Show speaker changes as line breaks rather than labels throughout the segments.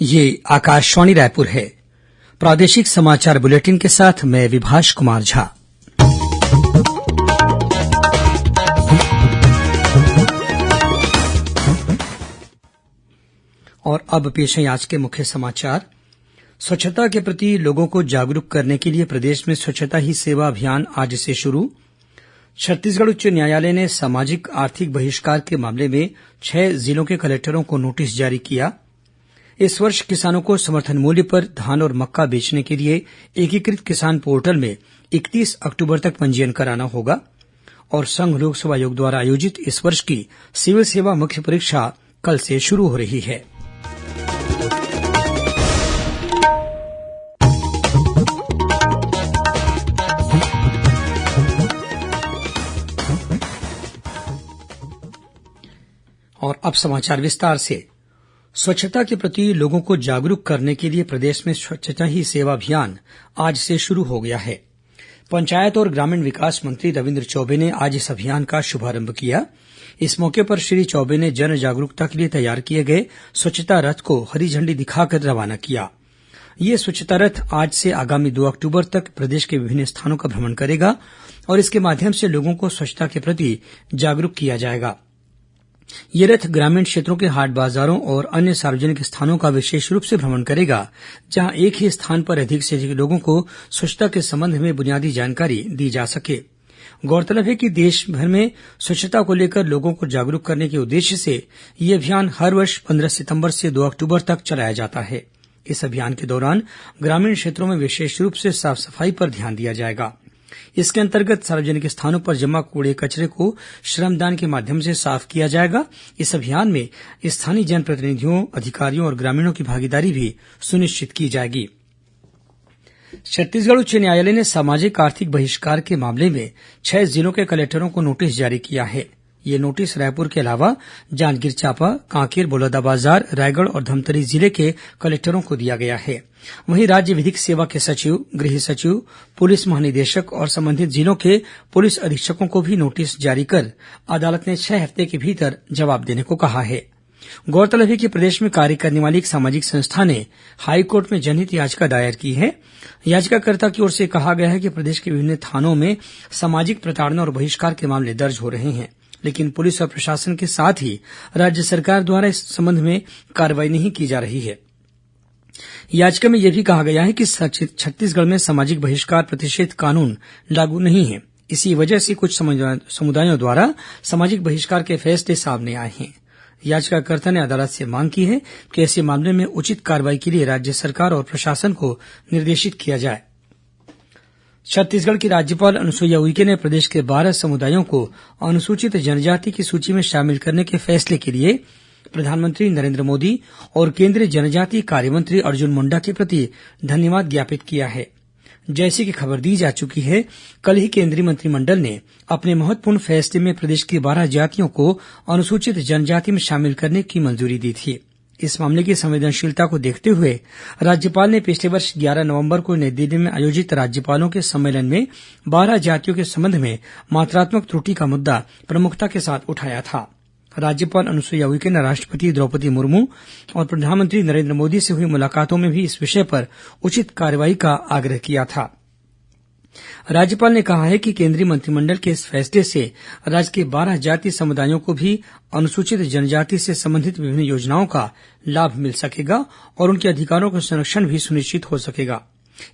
ये आकाशवाणी रायपुर है। प्रादेशिक समाचार बुलेटिन के साथ मैं विभाष कुमार झा। और अब पेश है आज के मुख्य समाचार। स्वच्छता के प्रति लोगों को जागरूक करने के लिए प्रदेश में स्वच्छता ही सेवा अभियान आज से शुरू। छत्तीसगढ़ उच्च न्यायालय ने सामाजिक आर्थिक बहिष्कार के मामले में 6 जिलों के कलेक्टरों को नोटिस जारी किया। इस वर्ष किसानों को समर्थन मूल्य पर धान और मक्का बेचने के लिए एकीकृत किसान पोर्टल में 31 अक्टूबर तक पंजीयन कराना होगा। और संघ लोक सेवा आयोग द्वारा आयोजित इस वर्ष की सिविल सेवा मुख्य परीक्षा कल से शुरू हो रही है। और अब समाचार विस्तार से। स्वच्छता के प्रति लोगों को जागरूक करने के लिए प्रदेश में स्वच्छता ही सेवा अभियान आज से शुरू हो गया है। पंचायत और ग्रामीण विकास मंत्री रविन्द्र चौबे ने आज इस अभियान का शुभारंभ किया। इस मौके पर श्री चौबे ने जन जागरूकता के लिए तैयार किए गए स्वच्छता रथ को हरी झंडी दिखाकर रवाना किया। ये स्वच्छता रथ आज से आगामी 2 अक्टूबर तक प्रदेश के विभिन्न स्थानों का भ्रमण करेगा और इसके माध्यम से लोगों को स्वच्छता के प्रति जागरूक किया जाएगा। ये रथ ग्रामीण क्षेत्रों के हाट बाजारों और अन्य सार्वजनिक स्थानों का विशेष रूप से भ्रमण करेगा, जहां एक ही स्थान पर अधिक से अधिक लोगों को स्वच्छता के संबंध में बुनियादी जानकारी दी जा सके। गौरतलब है कि देश भर में स्वच्छता को लेकर लोगों को जागरूक करने के उद्देश्य से ये अभियान हर वर्ष 15 सितंबर से 2 अक्टूबर तक चलाया जाता है। इस अभियान के दौरान ग्रामीण क्षेत्रों में विशेष रूप से साफ सफाई पर ध्यान दिया जाएगा। इसके अंतर्गत सार्वजनिक स्थानों पर जमा कूड़े कचरे को श्रमदान के माध्यम से साफ किया जाएगा। इस अभियान में स्थानीय जनप्रतिनिधियों, अधिकारियों और ग्रामीणों की भागीदारी भी सुनिश्चित की जाएगी। छत्तीसगढ़ उच्च न्यायालय ने सामाजिक आर्थिक बहिष्कार के मामले में 6 जिलों के कलेक्टरों को नोटिस जारी किया है। ये नोटिस रायपुर के अलावा जांजगीर चांपा, कांकेर, बलौदाबाजार, रायगढ़ और धमतरी जिले के कलेक्टरों को दिया गया है। वहीं राज्य विधिक सेवा के सचिव, गृह सचिव, पुलिस महानिदेशक और संबंधित जिलों के पुलिस अधीक्षकों को भी नोटिस जारी कर अदालत ने 6 हफ्ते के भीतर जवाब देने को कहा है। गौरतलब है कि प्रदेश में कार्य करने वाली एक सामाजिक संस्था ने हाईकोर्ट में जनहित याचिका दायर की है। याचिकाकर्ता की ओर से कहा गया है कि प्रदेश के विभिन्न थानों में सामाजिक प्रताड़ना और बहिष्कार के मामले दर्ज हो रहे हैं, लेकिन पुलिस और प्रशासन के साथ ही राज्य सरकार द्वारा इस संबंध में कार्रवाई नहीं की जा रही है। याचिका में यह भी कहा गया है कि छत्तीसगढ़ में सामाजिक बहिष्कार प्रतिषेध कानून लागू नहीं है। इसी वजह से कुछ समुदायों द्वारा सामाजिक बहिष्कार के फैसले सामने आए हैं। याचिकाकर्ता ने अदालत से मांग की है कि ऐसे मामले में उचित कार्रवाई के लिए राज्य सरकार और प्रशासन को निर्देशित किया जाए। छत्तीसगढ़ की राज्यपाल अनुसुईया उइके ने प्रदेश के 12 समुदायों को अनुसूचित जनजाति की सूची में शामिल करने के फैसले के लिए प्रधानमंत्री नरेंद्र मोदी और केंद्रीय जनजातीय कार्य मंत्री अर्जुन मुंडा के प्रति धन्यवाद ज्ञापित किया है। जैसी कि खबर दी जा चुकी है, कल ही केंद्रीय मंत्रिमंडल ने अपने महत्वपूर्ण फैसले में प्रदेश की 12 जातियों को अनुसूचित जनजाति में शामिल करने की मंजूरी दी थी। इस मामले की संवेदनशीलता को देखते हुए राज्यपाल ने पिछले वर्ष 11 नवंबर को नई दिल्ली में आयोजित राज्यपालों के सम्मेलन में 12 जातियों के संबंध में मात्रात्मक त्रुटि का मुद्दा प्रमुखता के साथ उठाया था। राज्यपाल अनुसुईया उइके ने राष्ट्रपति द्रौपदी मुर्मू और प्रधानमंत्री नरेंद्र मोदी से हुई मुलाकातों में भी इस विषय पर उचित कार्रवाई का आग्रह किया था। राज्यपाल ने कहा है कि केंद्रीय मंत्रिमंडल के इस फैसले से राज्य के 12 जातीय समुदायों को भी अनुसूचित जनजाति से संबंधित विभिन्न योजनाओं का लाभ मिल सकेगा और उनके अधिकारों का संरक्षण भी सुनिश्चित हो सकेगा।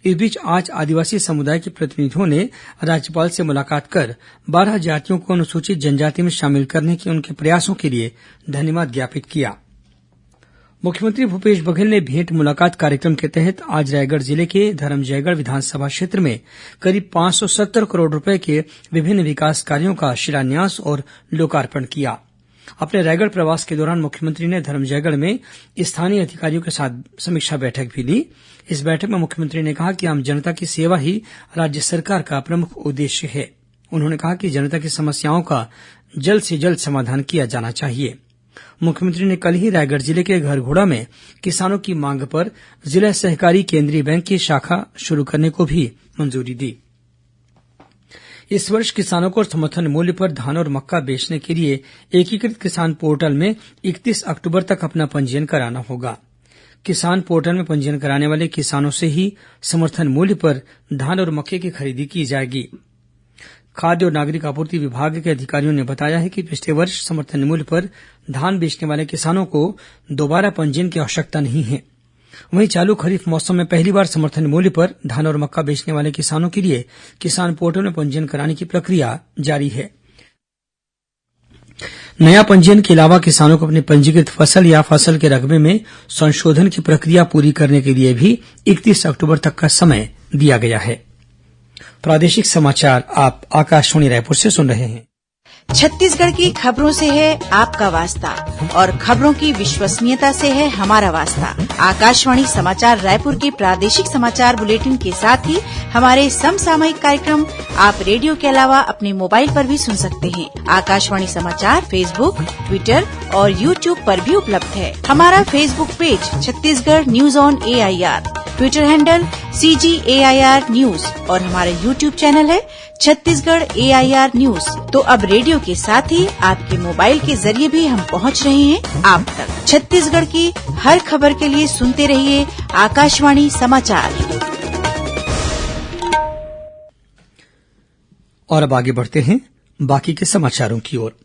इस बीच आज आदिवासी समुदाय के प्रतिनिधियों ने राज्यपाल से मुलाकात कर 12 जातियों को अनुसूचित जनजाति में शामिल करने के उनके प्रयासों के लिए धन्यवाद ज्ञापित किया। मुख्यमंत्री भूपेश बघेल ने भेंट मुलाकात कार्यक्रम के तहत आज रायगढ़ जिले के धरमजयगढ़ विधानसभा क्षेत्र में करीब 570 करोड़ रुपए के विभिन्न विकास कार्यों का शिलान्यास और लोकार्पण किया। अपने रायगढ़ प्रवास के दौरान मुख्यमंत्री ने धरमजयगढ़ में स्थानीय अधिकारियों के साथ समीक्षा बैठक भी ली। इस बैठक में मुख्यमंत्री ने कहा कि आम जनता की सेवा ही राज्य सरकार का प्रमुख उद्देश्य है। उन्होंने कहा कि जनता की समस्याओं का जल्द से जल्द समाधान किया जाना चाहिए। मुख्यमंत्री ने कल ही रायगढ़ जिले के घरघोड़ा में किसानों की मांग पर जिला सहकारी केंद्रीय बैंक की शाखा शुरू करने को भी मंजूरी दी। इस वर्ष किसानों को समर्थन मूल्य पर धान और मक्का बेचने के लिए एकीकृत किसान पोर्टल में 31 अक्टूबर तक अपना पंजीयन कराना होगा। किसान पोर्टल में पंजीयन कराने वाले किसानों से ही समर्थन मूल्य पर धान और मक्के की खरीदी की जाएगी। खाद्य और नागरिक आपूर्ति विभाग के अधिकारियों ने बताया है कि पिछले वर्ष समर्थन मूल्य पर धान बेचने वाले किसानों को दोबारा पंजीयन की आवश्यकता नहीं है। वहीं चालू खरीफ मौसम में पहली बार समर्थन मूल्य पर धान और मक्का बेचने वाले किसानों के लिए किसान पोर्टल में पंजीयन कराने की प्रक्रिया जारी है। नया पंजीयन के अलावा किसानों को अपने पंजीकृत फसल या फसल के रकबे में संशोधन की प्रक्रिया पूरी करने के लिए भी 31 अक्टूबर तक का समय दिया गया है। प्रादेशिक समाचार आप आकाशवाणी रायपुर से सुन रहे हैं।
छत्तीसगढ़ की खबरों से है आपका वास्ता और खबरों की विश्वसनीयता से है हमारा वास्ता। आकाशवाणी समाचार रायपुर के प्रादेशिक समाचार बुलेटिन के साथ ही हमारे समसामयिक कार्यक्रम आप रेडियो के अलावा अपने मोबाइल पर भी सुन सकते हैं। आकाशवाणी समाचार फेसबुक, ट्विटर और यूट्यूब पर भी उपलब्ध है। हमारा Facebook page Chhattisgarh news on AIR, Twitter handle CGAIR news और हमारा यूट्यूब चैनल है छत्तीसगढ़ AIR न्यूज। तो अब रेडियो के साथ ही आपके मोबाइल के जरिए भी हम पहुंच रहे हैं आप तक। छत्तीसगढ़ की हर खबर के लिए सुनते रहिए आकाशवाणी समाचार।
और अब आगे बढ़ते हैं बाकी के समाचारों की ओर।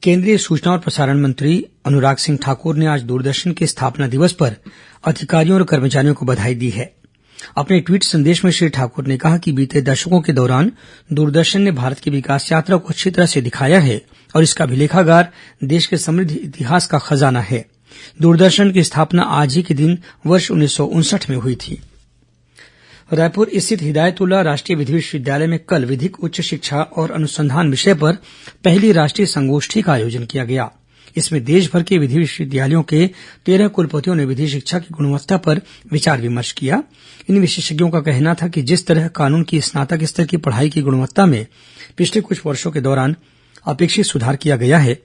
केंद्रीय सूचना और प्रसारण मंत्री अनुराग सिंह ठाकुर ने आज दूरदर्शन के स्थापना दिवस पर अधिकारियों और कर्मचारियों को बधाई दी है। अपने ट्वीट संदेश में श्री ठाकुर ने कहा कि बीते दशकों के दौरान दूरदर्शन ने भारत की विकास यात्रा को अच्छी तरह से दिखाया है और इसका अभिलेखागार देश के समृद्ध इतिहास का खजाना है। दूरदर्शन की स्थापना आज ही के दिन वर्ष 1959 में हुई थी। रायपुर स्थित हिदायतुल्ला राष्ट्रीय विधि विश्वविद्यालय में कल विधिक उच्च शिक्षा और अनुसंधान विषय पर पहली राष्ट्रीय संगोष्ठी का आयोजन किया गया। इसमें देशभर के विधि विश्वविद्यालयों के 13 कुलपतियों ने विधि शिक्षा की गुणवत्ता पर विचार विमर्श किया। इन विशेषज्ञों का कहना था कि जिस तरह कानून की स्नातक स्तर की पढ़ाई की गुणवत्ता में पिछले कुछ वर्षों के दौरान अपेक्षित सुधार किया गया है,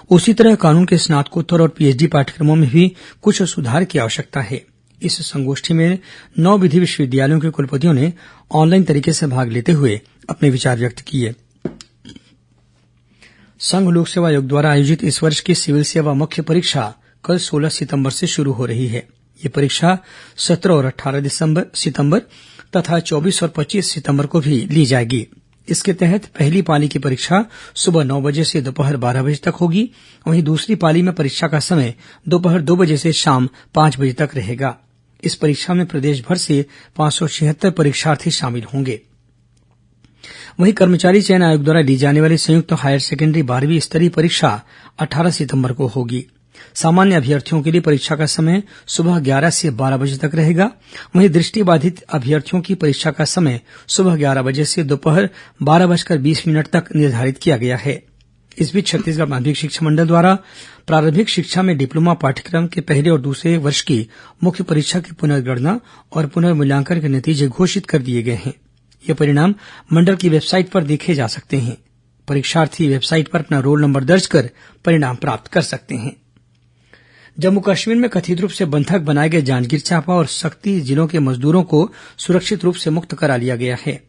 उसी तरह कानून के स्नातकोत्तर और PhD पाठ्यक्रमों में भी कुछ सुधार की आवश्यकता है। इस संगोष्ठी में 9 विधि विश्वविद्यालयों के कुलपतियों ने ऑनलाइन तरीके से भाग लेते हुए अपने विचार व्यक्त किए। संघ लोक सेवा आयोग द्वारा आयोजित इस वर्ष की सिविल सेवा मुख्य परीक्षा कल 16 सितंबर से शुरू हो रही है। ये परीक्षा 17 और 18 सितंबर तथा 24 और 25 सितंबर को भी ली जाएगी। इसके तहत पहली पाली की परीक्षा सुबह 9 बजे से दोपहर 12 बजे तक होगी। वहीं दूसरी पाली में परीक्षा का समय दोपहर 2 बजे से शाम 5 बजे तक रहेगा। इस परीक्षा में प्रदेश भर से 576 परीक्षार्थी शामिल होंगे। वहीं कर्मचारी चयन आयोग द्वारा ली जाने वाली संयुक्त हायर सेकेंडरी 12वीं स्तरीय परीक्षा 18 सितंबर को होगी। सामान्य अभ्यर्थियों के लिए परीक्षा का समय सुबह 11 से 12 बजे तक रहेगा। वहीं दृष्टिबाधित अभ्यर्थियों की परीक्षा का समय सुबह 11 बजे से दोपहर 12:20 तक निर्धारित किया गया है। इस बीच छत्तीसगढ़ माध्यमिक शिक्षा मंडल द्वारा प्रारंभिक शिक्षा में डिप्लोमा पाठ्यक्रम के पहले और दूसरे वर्ष की मुख्य परीक्षा की पुनर्गणना और पुनर्मूल्यांकन के नतीजे घोषित कर दिए गए हैं। ये परिणाम मंडल की वेबसाइट पर देखे जा सकते हैं। परीक्षार्थी वेबसाइट पर अपना रोल नंबर दर्ज कर परिणाम प्राप्त कर सकते हैं। जम्मू कश्मीर में कथित रूप से बंधक बनाए गए जांजगीर चांपा और सक्ती जिलों के मजदूरों को सुरक्षित रूप से मुक्त करा लिया गया है।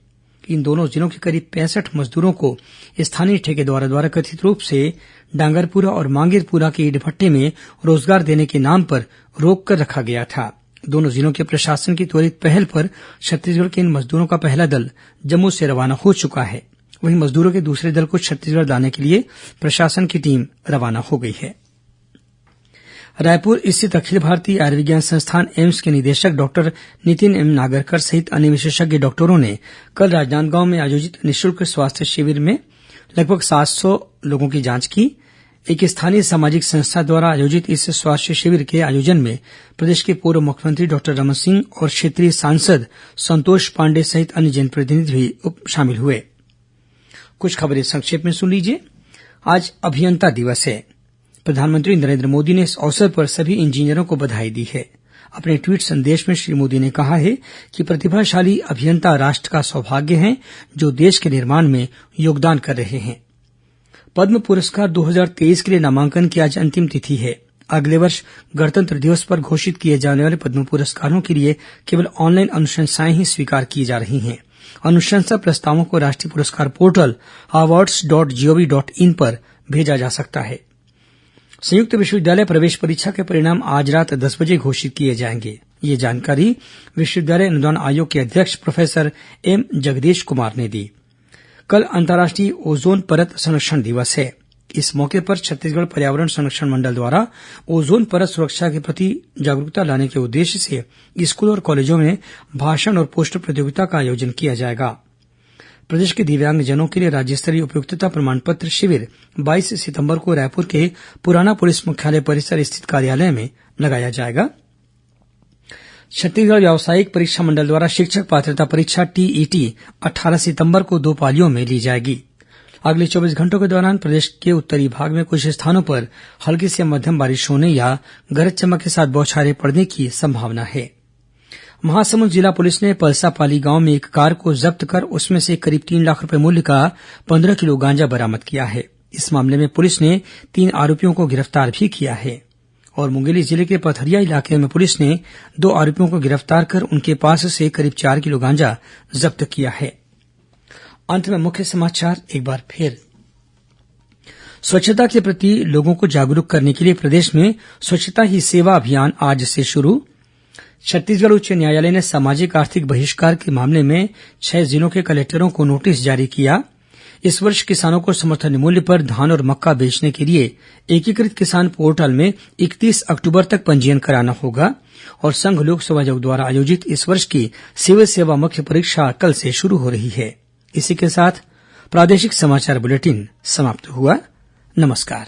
इन दोनों जिलों के करीब 65 मजदूरों को स्थानीय ठेकेदारों द्वारा कथित रूप से डांगरपुरा और मांगेरपुरा के ईंट भट्टे में रोजगार देने के नाम पर रोक कर रखा गया था। दोनों जिलों के प्रशासन की त्वरित पहल पर छत्तीसगढ़ के इन मजदूरों का पहला दल जम्मू से रवाना हो चुका है। वहीं मजदूरों के दूसरे दल को छत्तीसगढ़ लाने के लिए प्रशासन की टीम रवाना हो गई है। रायपुर स्थित अखिल भारतीय आयुर्विज्ञान संस्थान एम्स के निदेशक डॉक्टर नितिन एम नागरकर सहित अन्य विशेषज्ञ डॉक्टरों ने कल राजनांदगांव में आयोजित निःशुल्क स्वास्थ्य शिविर में लगभग 700 लोगों की जांच की। एक स्थानीय सामाजिक संस्था द्वारा आयोजित इस स्वास्थ्य शिविर के आयोजन में प्रदेश के पूर्व मुख्यमंत्री डॉक्टर रमन सिंह और क्षेत्रीय सांसद संतोष पांडेय सहित अन्य जनप्रतिनिधि भी शामिल हुए। कुछ खबरें संक्षेप में सुन लीजिए। आज अभियंता दिवस है। प्रधानमंत्री नरेंद्र मोदी ने इस अवसर पर सभी इंजीनियरों को बधाई दी है। अपने ट्वीट संदेश में श्री मोदी ने कहा है कि प्रतिभाशाली अभियंता राष्ट्र का सौभाग्य हैं जो देश के निर्माण में योगदान कर रहे हैं। पद्म पुरस्कार 2023 के लिए नामांकन की आज अंतिम तिथि है। अगले वर्ष गणतंत्र दिवस पर घोषित किए जाने वाले पद्म पुरस्कारों के लिए केवल ऑनलाइन अनुशंसाएं ही स्वीकार की जा रही हैं। अनुशंसा प्रस्तावों को राष्ट्रीय पुरस्कार पोर्टल awards.gov.in पर भेजा जा सकता है। संयुक्त विश्वविद्यालय प्रवेश परीक्षा के परिणाम आज रात 10 बजे घोषित किए जाएंगे। ये जानकारी विश्वविद्यालय अनुदान आयोग के अध्यक्ष प्रोफेसर एम जगदीश कुमार ने दी। कल अंतर्राष्ट्रीय ओजोन परत संरक्षण दिवस है। इस मौके पर छत्तीसगढ़ पर्यावरण संरक्षण मंडल द्वारा ओजोन परत सुरक्षा के प्रति जागरूकता लाने के उद्देश्य से स्कूल और कॉलेजों में भाषण और पोस्टर प्रतियोगिता का आयोजन किया जाएगा। प्रदेश के दिव्यांगजनों के लिए राज्य स्तरीय उपयुक्तता प्रमाण पत्र शिविर 22 सितंबर को रायपुर के पुराना पुलिस मुख्यालय परिसर स्थित कार्यालय में लगाया जाएगा। छत्तीसगढ़ व्यावसायिक परीक्षा मंडल द्वारा शिक्षक पात्रता परीक्षा टीईटी 18 सितंबर को 2 पालियों में ली जाएगी। अगले 24 घंटों के दौरान प्रदेश के उत्तरी भाग में कुछ स्थानों पर हल्की से मध्यम बारिश होने या गरज चमक के साथ बौछारें पड़ने की संभावना है। महासमुंद जिला पुलिस ने पलसापाली गांव में एक कार को जब्त कर उसमें से करीब 3 लाख रूपये मूल्य का 15 किलो गांजा बरामद किया है। इस मामले में पुलिस ने 3 आरोपियों को गिरफ्तार भी किया है। और मुंगेली जिले के पथरिया इलाके में पुलिस ने 2 आरोपियों को गिरफ्तार कर उनके पास से करीब 4 किलो गांजा जब्त किया है। अंत में मुख्य समाचार एक बार फिर। स्वच्छता के प्रति लोगों को जागरूक करने के लिए प्रदेश में स्वच्छता ही सेवा अभियान आज से शुरू। छत्तीसगढ़ उच्च न्यायालय ने सामाजिक आर्थिक बहिष्कार के मामले में 6 जिलों के कलेक्टरों को नोटिस जारी किया। इस वर्ष किसानों को समर्थन मूल्य पर धान और मक्का बेचने के लिए एकीकृत किसान पोर्टल में 31 अक्टूबर तक पंजीयन कराना होगा। और संघ लोक सेवा आयोग द्वारा आयोजित इस वर्ष की सिविल सेवा मुख्य परीक्षा कल से शुरू हो रही है। इसी के साथ प्रादेशिक समाचार बुलेटिन समाप्त हुआ। नमस्कार।